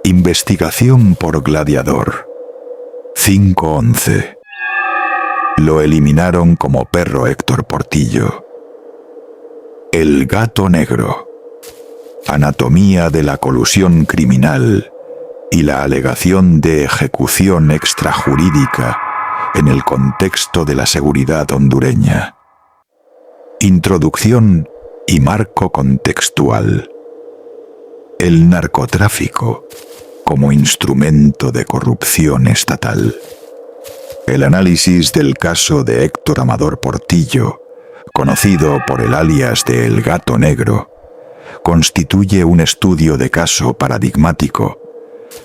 Investigación por Gladiador. 5-11. Lo eliminaron como perro Héctor Portillo. El gato negro. Anatomía de la colusión criminal y la alegación de ejecución extrajurídica en el contexto de la seguridad hondureña. Introducción y marco contextual. El narcotráfico como instrumento de corrupción estatal. El análisis del caso de Héctor Amador Portillo, conocido por el alias de El Gato Negro, constituye un estudio de caso paradigmático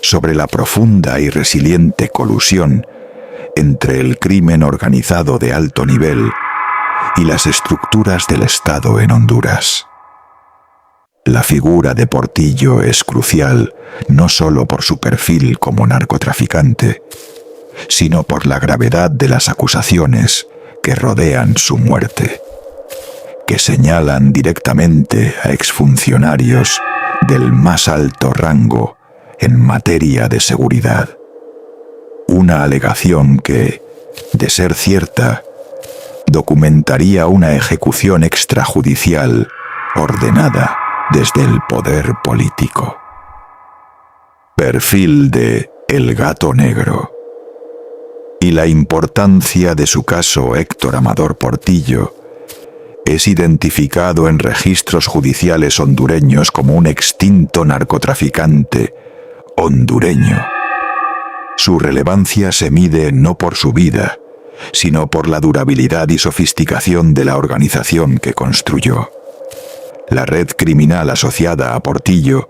sobre la profunda y resiliente colusión entre el crimen organizado de alto nivel y las estructuras del Estado en Honduras. La figura de Portillo es crucial no solo por su perfil como narcotraficante, sino por la gravedad de las acusaciones que rodean su muerte, que señalan directamente a exfuncionarios del más alto rango en materia de seguridad. Una alegación que, de ser cierta, documentaría una ejecución extrajudicial ordenada desde el poder político. Perfil de El Gato Negro. Y la importancia de su caso Héctor Amador Portillo es identificado en registros judiciales hondureños como un extinto narcotraficante hondureño. Su relevancia se mide no por su vida, sino por la durabilidad y sofisticación de la organización que construyó. La red criminal asociada a Portillo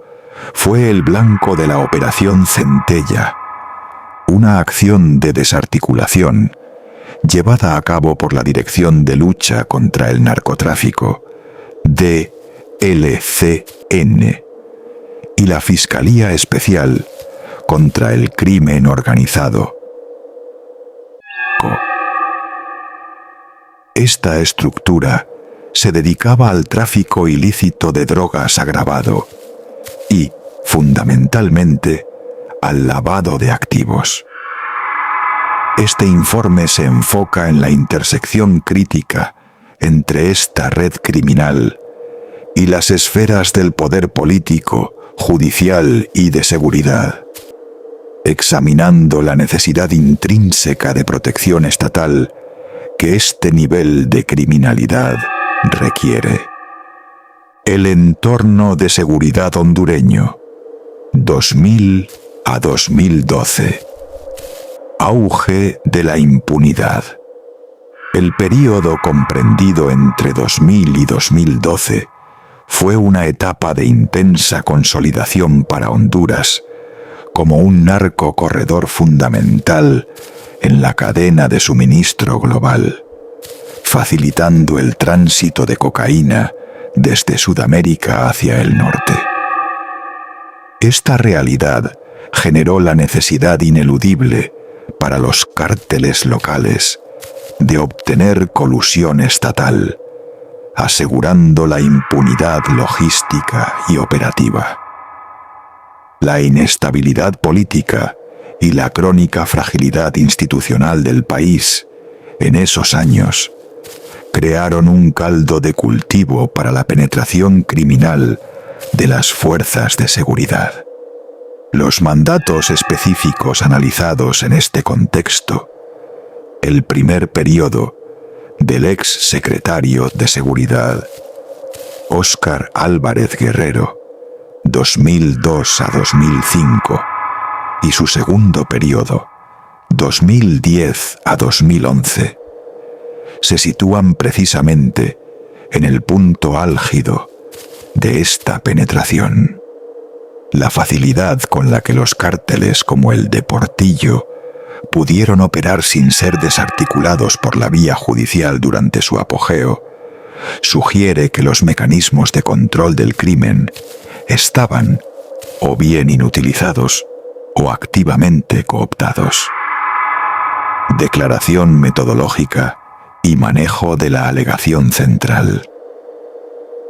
fue el blanco de la Operación Centella, una acción de desarticulación llevada a cabo por la Dirección de Lucha contra el Narcotráfico, DLCN, y la Fiscalía Especial contra el Crimen Organizado. Esta estructura se dedicaba al tráfico ilícito de drogas agravado y, fundamentalmente, al lavado de activos. Este informe se enfoca en la intersección crítica entre esta red criminal y las esferas del poder político, judicial y de seguridad, examinando la necesidad intrínseca de protección estatal que este nivel de criminalidad requiere. El entorno de seguridad hondureño, 2000 a 2012. Auge de la impunidad. El período comprendido entre 2000 y 2012 fue una etapa de intensa consolidación para Honduras como un narcocorredor fundamental en la cadena de suministro global, facilitando el tránsito de cocaína desde Sudamérica hacia el norte. Esta realidad generó la necesidad ineludible para los cárteles locales de obtener colusión estatal, asegurando la impunidad logística y operativa. La inestabilidad política y la crónica fragilidad institucional del país en esos años crearon un caldo de cultivo para la penetración criminal de las fuerzas de seguridad. Los mandatos específicos analizados en este contexto, el primer periodo del ex secretario de Seguridad, Óscar Álvarez Guerrero, 2002 a 2005, y su segundo periodo, 2010 a 2011, se sitúan precisamente en el punto álgido de esta penetración. La facilidad con la que los cárteles como el de Portillo pudieron operar sin ser desarticulados por la vía judicial durante su apogeo sugiere que los mecanismos de control del crimen estaban o bien inutilizados o activamente cooptados. Declaración metodológica y manejo de la alegación central.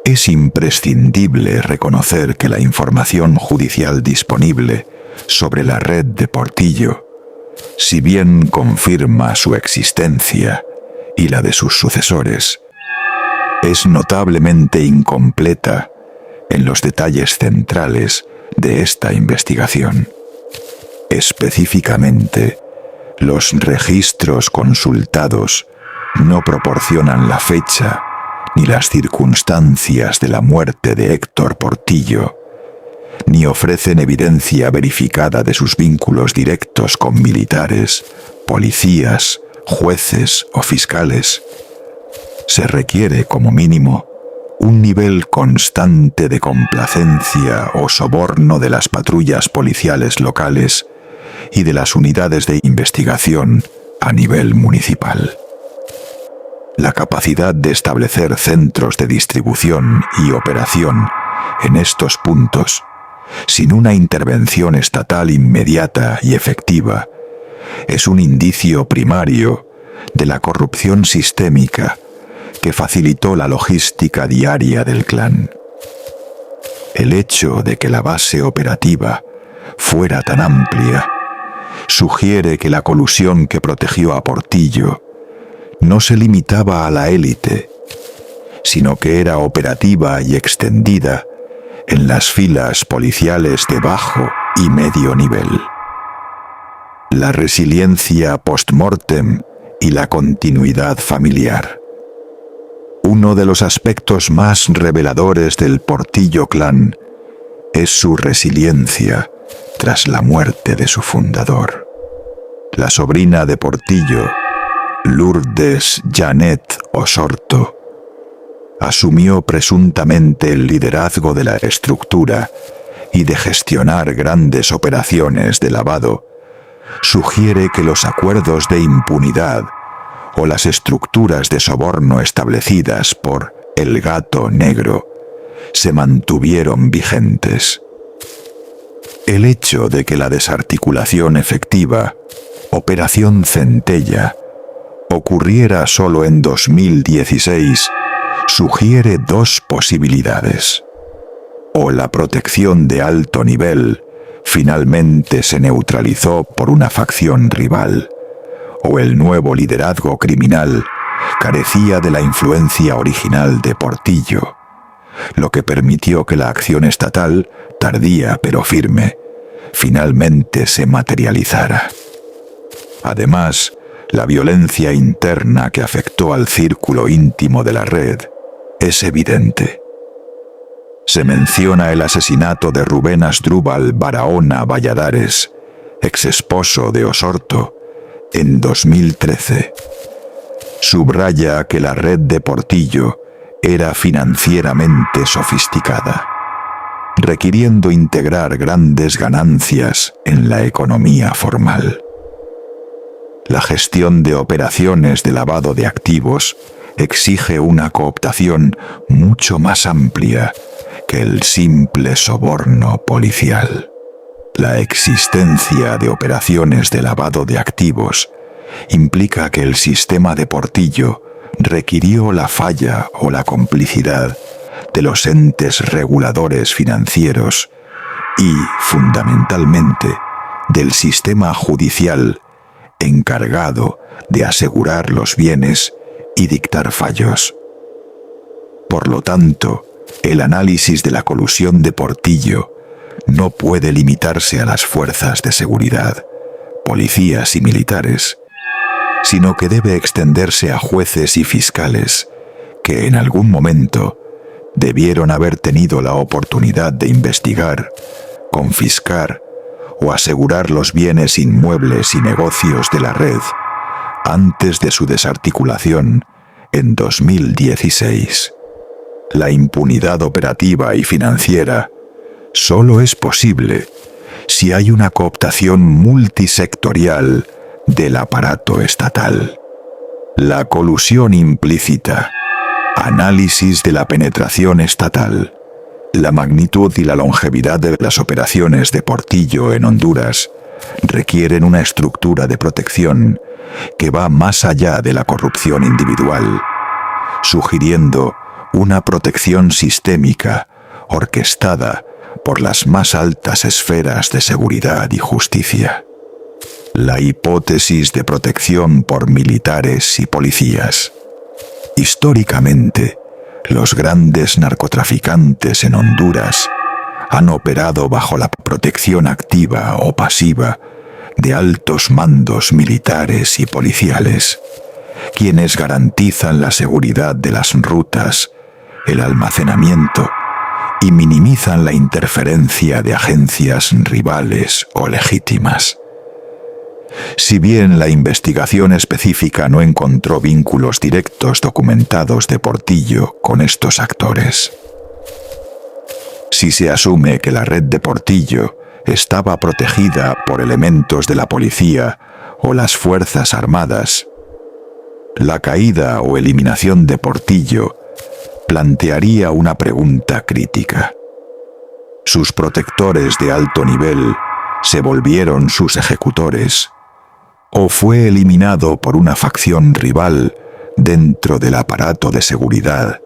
Es imprescindible reconocer que la información judicial disponible sobre la red de Portillo, si bien confirma su existencia y la de sus sucesores, es notablemente incompleta en los detalles centrales de esta investigación. Específicamente, los registros consultados no proporcionan la fecha ni las circunstancias de la muerte de Héctor Portillo, ni ofrecen evidencia verificada de sus vínculos directos con militares, policías, jueces o fiscales. Se requiere, como mínimo, un nivel constante de complacencia o soborno de las patrullas policiales locales y de las unidades de investigación a nivel municipal. La capacidad de establecer centros de distribución y operación en estos puntos, sin una intervención estatal inmediata y efectiva, es un indicio primario de la corrupción sistémica que facilitó la logística diaria del clan. El hecho de que la base operativa fuera tan amplia sugiere que la colusión que protegió a Portillo no se limitaba a la élite, sino que era operativa y extendida en las filas policiales de bajo y medio nivel. La resiliencia post-mortem y la continuidad familiar. Uno de los aspectos más reveladores del Portillo clan es su resiliencia tras la muerte de su fundador. La sobrina de Portillo, Lourdes Janet Osorto, asumió presuntamente el liderazgo de la estructura y de gestionar grandes operaciones de lavado. Sugiere que los acuerdos de impunidad o las estructuras de soborno establecidas por el Gato Negro se mantuvieron vigentes. El hecho de que la desarticulación efectiva, Operación Centella, ocurriera solo en 2016 sugiere dos posibilidades. O la protección de alto nivel finalmente se neutralizó por una facción rival, o el nuevo liderazgo criminal carecía de la influencia original de Portillo, lo que permitió que la acción estatal, tardía pero firme, finalmente se materializara. Además, la violencia interna que afectó al círculo íntimo de la red es evidente. Se menciona el asesinato de Rubén Asdrúbal Barahona Valladares, exesposo de Osorto, en 2013. Subraya que la red de Portillo era financieramente sofisticada, requiriendo integrar grandes ganancias en la economía formal. La gestión de operaciones de lavado de activos exige una cooptación mucho más amplia que el simple soborno policial. La existencia de operaciones de lavado de activos implica que el sistema de Portillo requirió la falla o la complicidad de los entes reguladores financieros y, fundamentalmente, del sistema judicial encargado de asegurar los bienes y dictar fallos. Por lo tanto, el análisis de la colusión de Portillo no puede limitarse a las fuerzas de seguridad, policías y militares, sino que debe extenderse a jueces y fiscales que en algún momento debieron haber tenido la oportunidad de investigar, confiscar o asegurar los bienes inmuebles y negocios de la red antes de su desarticulación en 2016. La impunidad operativa y financiera solo es posible si hay una cooptación multisectorial del aparato estatal. La colusión implícita, análisis de la penetración estatal, la magnitud y la longevidad de las operaciones de Portillo en Honduras requieren una estructura de protección que va más allá de la corrupción individual, sugiriendo una protección sistémica orquestada por las más altas esferas de seguridad y justicia. La hipótesis de protección por militares y policías. Históricamente, los grandes narcotraficantes en Honduras han operado bajo la protección activa o pasiva de altos mandos militares y policiales, quienes garantizan la seguridad de las rutas, el almacenamiento y minimizan la interferencia de agencias rivales o legítimas. Si bien la investigación específica no encontró vínculos directos documentados de Portillo con estos actores, si se asume que la red de Portillo estaba protegida por elementos de la policía o las Fuerzas Armadas, la caída o eliminación de Portillo plantearía una pregunta crítica. ¿Sus protectores de alto nivel se volvieron sus ejecutores? ¿O fue eliminado por una facción rival dentro del aparato de seguridad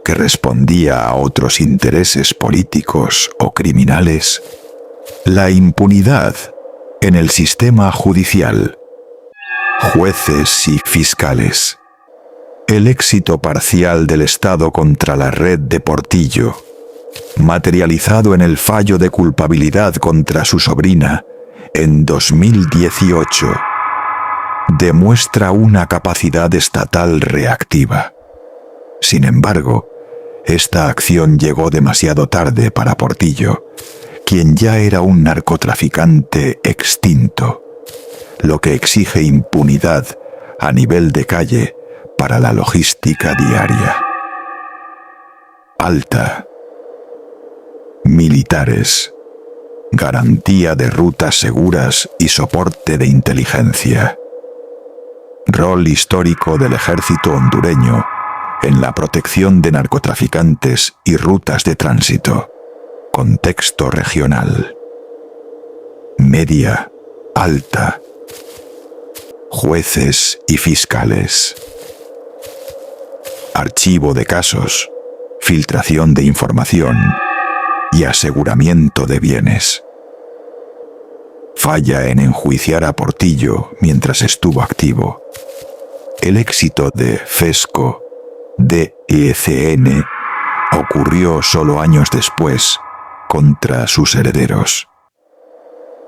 que respondía a otros intereses políticos o criminales? La impunidad en el sistema judicial. Jueces y fiscales. El éxito parcial del Estado contra la red de Portillo, materializado en el fallo de culpabilidad contra su sobrina en 2018, demuestra una capacidad estatal reactiva. Sin embargo, esta acción llegó demasiado tarde para Portillo, quien ya era un narcotraficante extinto, lo que exige impunidad a nivel de calle para la logística diaria. Alta. Militares. Garantía de rutas seguras y soporte de inteligencia. Rol histórico del ejército hondureño en la protección de narcotraficantes y rutas de tránsito. Contexto regional. Media, alta. Jueces y fiscales. Archivo de casos, filtración de información y aseguramiento de bienes. Falla en enjuiciar a Portillo mientras estuvo activo. El éxito de FESCO, DECN, ocurrió solo años después contra sus herederos.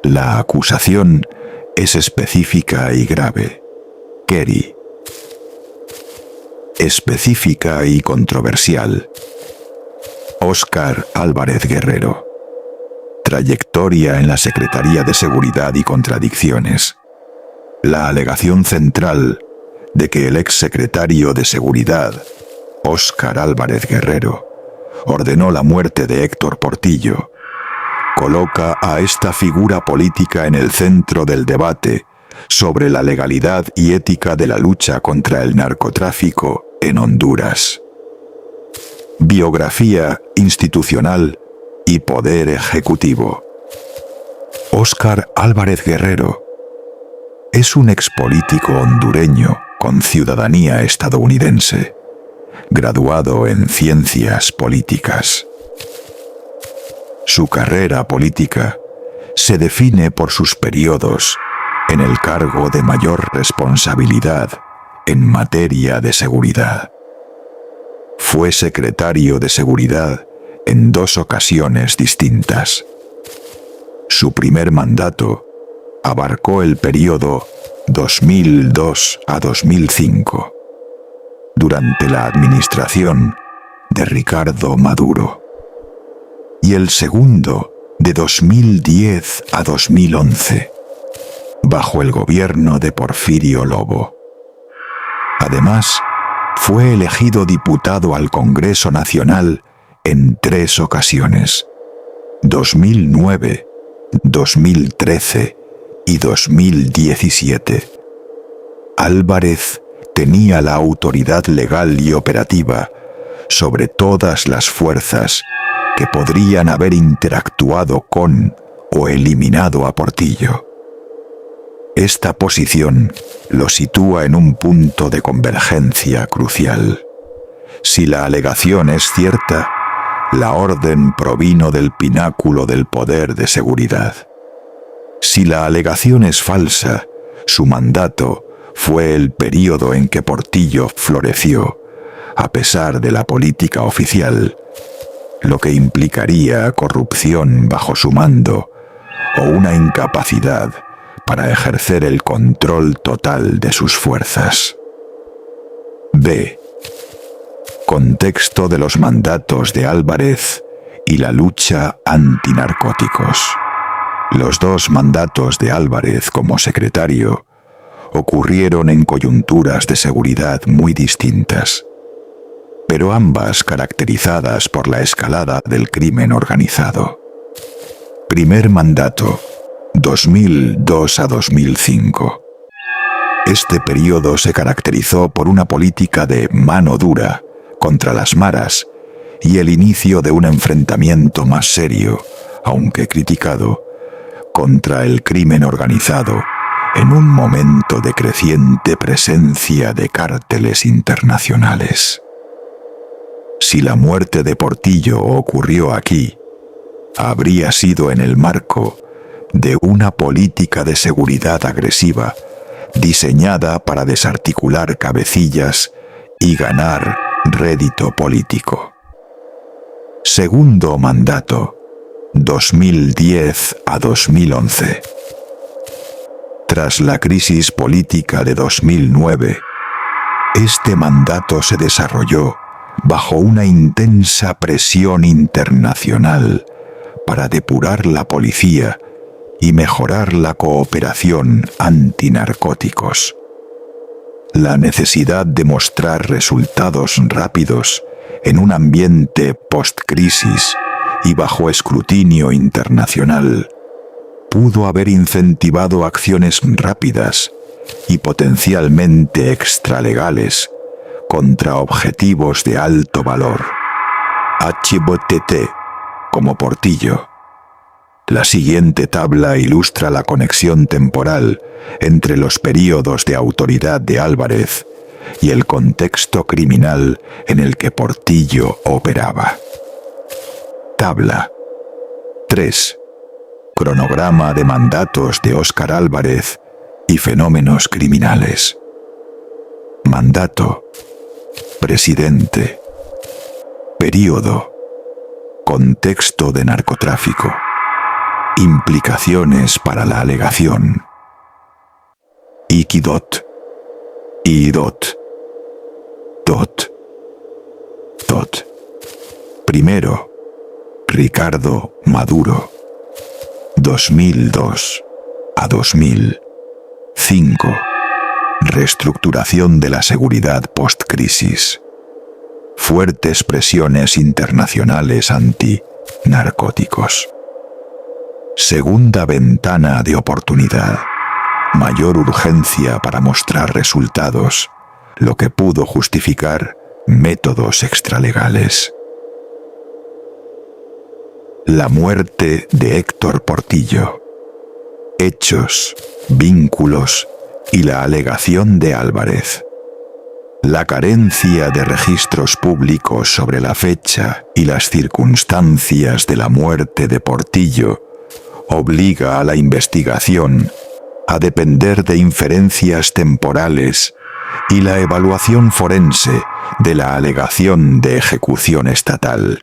La acusación es específica y grave. Kerry. Específica y controversial. Óscar Álvarez Guerrero. Trayectoria en la Secretaría de Seguridad y Contradicciones. La alegación central de que el exsecretario de Seguridad, Óscar Álvarez Guerrero, ordenó la muerte de Héctor Portillo, coloca a esta figura política en el centro del debate sobre la legalidad y ética de la lucha contra el narcotráfico en Honduras. Biografía institucional y poder ejecutivo. Óscar Álvarez Guerrero es un expolítico hondureño con ciudadanía estadounidense, graduado en Ciencias Políticas. Su carrera política se define por sus periodos en el cargo de mayor responsabilidad en materia de seguridad. Fue secretario de Seguridad en 2 ocasiones distintas. Su primer mandato abarcó el periodo 2002 a 2005, durante la administración de Ricardo Maduro, y el segundo de 2010 a 2011, bajo el gobierno de Porfirio Lobo. Además, fue elegido diputado al Congreso Nacional en 3 ocasiones: 2009, 2013 y 2017. Álvarez tenía la autoridad legal y operativa sobre todas las fuerzas que podrían haber interactuado con o eliminado a Portillo. Esta posición lo sitúa en un punto de convergencia crucial. Si la alegación es cierta, la orden provino del pináculo del poder de seguridad. Si la alegación es falsa, su mandato fue el período en que Portillo floreció, a pesar de la política oficial, lo que implicaría corrupción bajo su mando o una incapacidad para ejercer el control total de sus fuerzas. B. Contexto de los mandatos de Álvarez y la lucha antinarcóticos. Los dos mandatos de Álvarez como secretario ocurrieron en coyunturas de seguridad muy distintas, pero ambas caracterizadas por la escalada del crimen organizado. Primer mandato, 2002 a 2005. Este periodo se caracterizó por una política de mano dura contra las maras y el inicio de un enfrentamiento más serio, aunque criticado, contra el crimen organizado en un momento de creciente presencia de cárteles internacionales. Si la muerte de Portillo ocurrió aquí, habría sido en el marco de una política de seguridad agresiva diseñada para desarticular cabecillas y ganar rédito político. Segundo mandato, 2010 a 2011. Tras la crisis política de 2009, este mandato se desarrolló bajo una intensa presión internacional para depurar la policía y mejorar la cooperación antinarcóticos. La necesidad de mostrar resultados rápidos en un ambiente post-crisis y bajo escrutinio internacional pudo haber incentivado acciones rápidas y potencialmente extralegales contra objetivos de alto valor. HBTT, como Portillo. La siguiente tabla ilustra la conexión temporal entre los períodos de autoridad de Álvarez y el contexto criminal en el que Portillo operaba. Tabla 3. Cronograma de mandatos de Óscar Álvarez y fenómenos criminales. Mandato. Presidente. Período. Contexto de narcotráfico. Implicaciones para la alegación. Iquidot. Idot. Dot. Tot. Primero, Ricardo Maduro. 2002 a 2005. Reestructuración de la seguridad post-crisis. Fuertes presiones internacionales anti-narcóticos. Segunda ventana de oportunidad. Mayor urgencia para mostrar resultados, lo que pudo justificar métodos extralegales. La muerte de Héctor Portillo. Hechos, vínculos y la alegación de Álvarez. La carencia de registros públicos sobre la fecha y las circunstancias de la muerte de Portillo obliga a la investigación a depender de inferencias temporales y la evaluación forense de la alegación de ejecución estatal.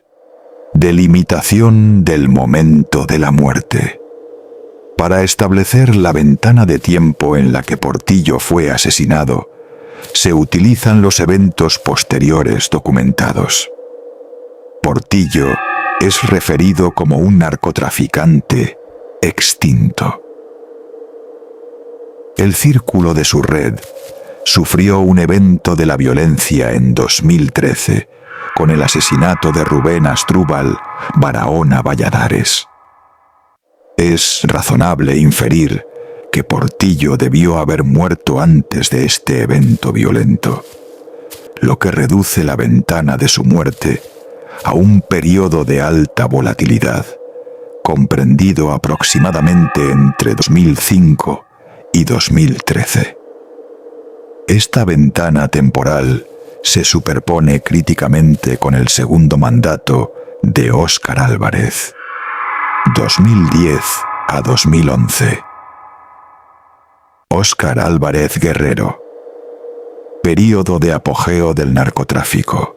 Delimitación del momento de la muerte. Para establecer la ventana de tiempo en la que Portillo fue asesinado, se utilizan los eventos posteriores documentados. Portillo es referido como un narcotraficante extinto. El círculo de su red sufrió un evento de la violencia en 2013 con el asesinato de Rubén Asdrúbal Barahona Valladares. Es razonable inferir que Portillo debió haber muerto antes de este evento violento, lo que reduce la ventana de su muerte a un periodo de alta volatilidad, comprendido aproximadamente entre 2005 y 2013. Esta ventana temporal se superpone críticamente con el segundo mandato de Óscar Álvarez, 2010 a 2011. Óscar Álvarez Guerrero. Período de apogeo del narcotráfico.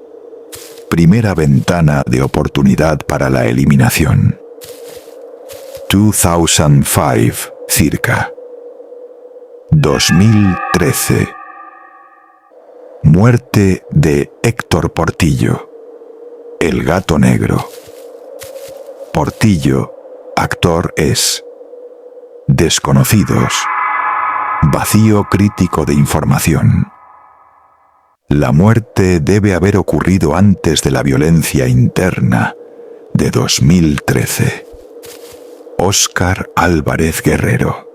Primera ventana de oportunidad para la eliminación. 2005, circa. 2013. Muerte de Héctor Portillo, el gato negro. Portillo, actor es. Desconocidos. Vacío crítico de información. La muerte debe haber ocurrido antes de la violencia interna de 2013. Óscar Álvarez Guerrero.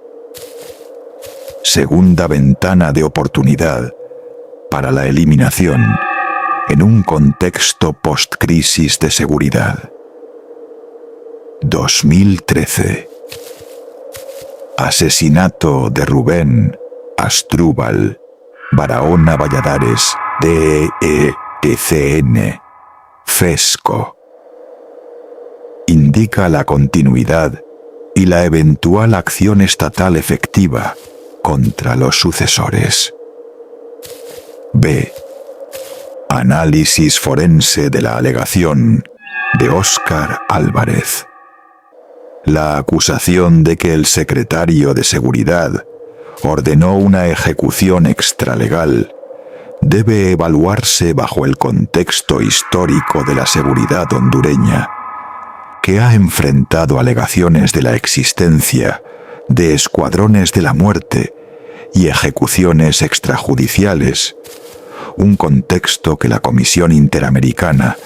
Segunda ventana de oportunidad para la eliminación en un contexto post-crisis de seguridad. 2013. Asesinato de Rubén Asdrúbal Barahona Valladares, DEECN, Fesco. Indica la continuidad y la eventual acción estatal efectiva contra los sucesores. B. Análisis forense de la alegación de Óscar Álvarez. La acusación de que el secretario de Seguridad ordenó una ejecución extralegal debe evaluarse bajo el contexto histórico de la seguridad hondureña, que ha enfrentado alegaciones de la existencia de escuadrones de la muerte y ejecuciones extrajudiciales, un contexto que la Comisión Interamericana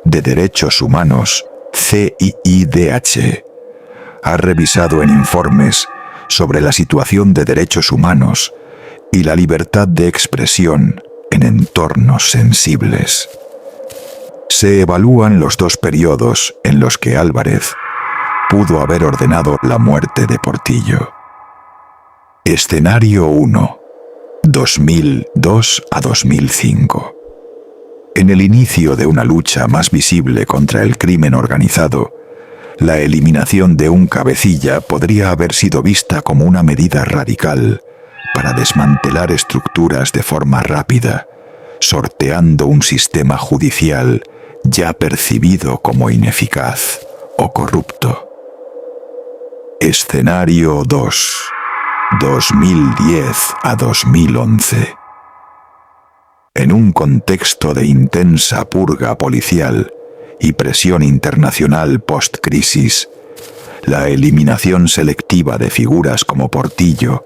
de Derechos Humanos, CIIDH, ha revisado en informes sobre la situación de derechos humanos y la libertad de expresión en entornos sensibles. Se evalúan los dos periodos en los que Álvarez pudo haber ordenado la muerte de Portillo. Escenario 1, 2002 a 2005. En el inicio de una lucha más visible contra el crimen organizado, la eliminación de un cabecilla podría haber sido vista como una medida radical para desmantelar estructuras de forma rápida, sorteando un sistema judicial ya percibido como ineficaz o corrupto. Escenario 2, 2010 a 2011. En un contexto de intensa purga policial y presión internacional post-crisis, la eliminación selectiva de figuras como Portillo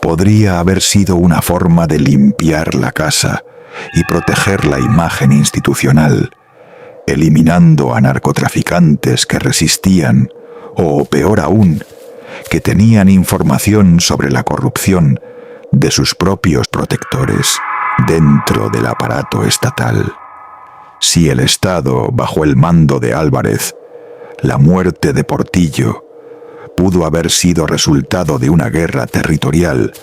podría haber sido una forma de limpiar la casa y proteger la imagen institucional, eliminando a narcotraficantes que resistían, o peor aún, que tenían información sobre la corrupción de sus propios protectores dentro del aparato estatal. Si el Estado, bajo el mando de Álvarez, la muerte de Portillo pudo haber sido resultado de una guerra territorial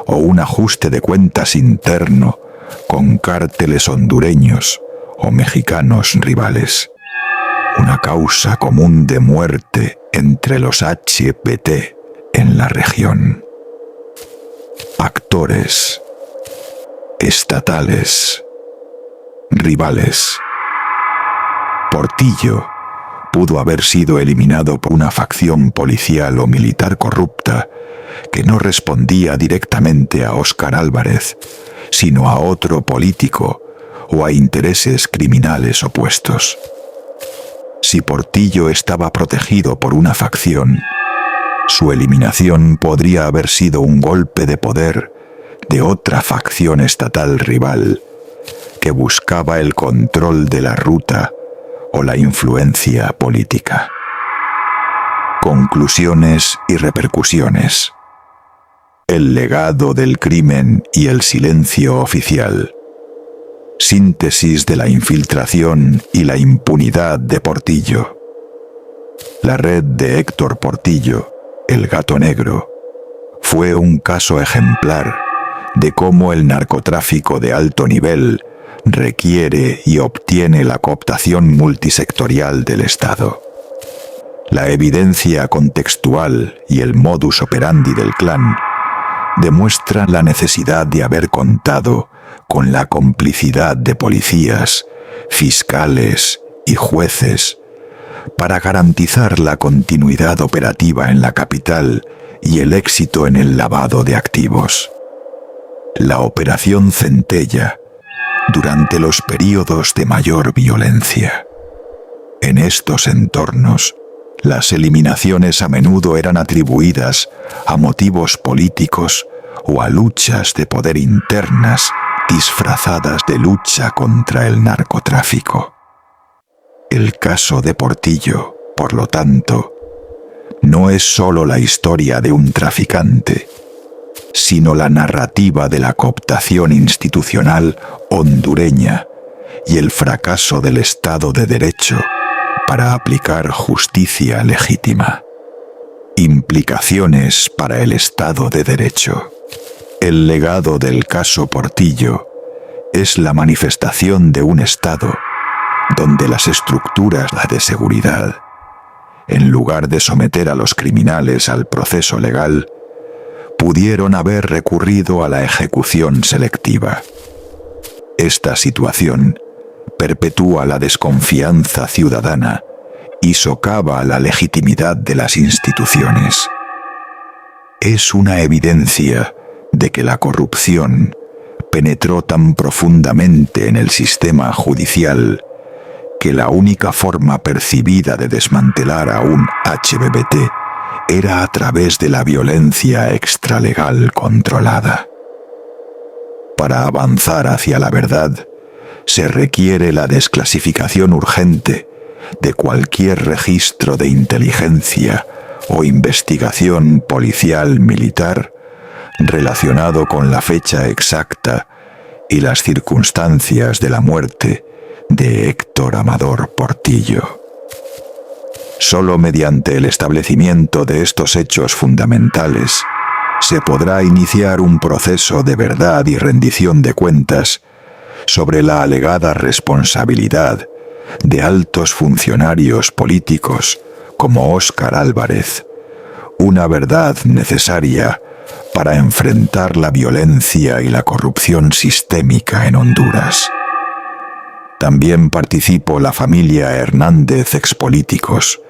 o un ajuste de cuentas interno con cárteles hondureños o mexicanos rivales. Una causa común de muerte entre los HBT en la región. Actores estatales rivales. Portillo pudo haber sido eliminado por una facción policial o militar corrupta que no respondía directamente a Óscar Álvarez, sino a otro político o a intereses criminales opuestos. Si Portillo estaba protegido por una facción, su eliminación podría haber sido un golpe de poder de otra facción estatal rival que buscaba el control de la ruta o la influencia política. Conclusiones y repercusiones. El legado del crimen y el silencio oficial. Síntesis de la infiltración y la impunidad de Portillo. La red de Héctor Portillo, el gato negro, fue un caso ejemplar de cómo el narcotráfico de alto nivel requiere y obtiene la cooptación multisectorial del Estado. La evidencia contextual y el modus operandi del clan demuestran la necesidad de haber contado con la complicidad de policías, fiscales y jueces para garantizar la continuidad operativa en la capital y el éxito en el lavado de activos. La Operación Centella, durante los períodos de mayor violencia. En estos entornos, las eliminaciones a menudo eran atribuidas a motivos políticos o a luchas de poder internas disfrazadas de lucha contra el narcotráfico. El caso de Portillo, por lo tanto, no es solo la historia de un traficante, sino la narrativa de la cooptación institucional hondureña y el fracaso del Estado de Derecho para aplicar justicia legítima. Implicaciones para el Estado de Derecho. El legado del caso Portillo es la manifestación de un Estado donde las estructuras de seguridad, en lugar de someter a los criminales al proceso legal, pudieron haber recurrido a la ejecución selectiva. Esta situación perpetúa la desconfianza ciudadana y socava la legitimidad de las instituciones. Es una evidencia de que la corrupción penetró tan profundamente en el sistema judicial que la única forma percibida de desmantelar a un HBBT era a través de la violencia extralegal controlada. Para avanzar hacia la verdad, se requiere la desclasificación urgente de cualquier registro de inteligencia o investigación policial militar relacionado con la fecha exacta y las circunstancias de la muerte de Héctor Amador Portillo. Solo mediante el establecimiento de estos hechos fundamentales se podrá iniciar un proceso de verdad y rendición de cuentas sobre la alegada responsabilidad de altos funcionarios políticos como Óscar Álvarez, una verdad necesaria para enfrentar la violencia y la corrupción sistémica en Honduras. También participó la familia Hernández expolíticos,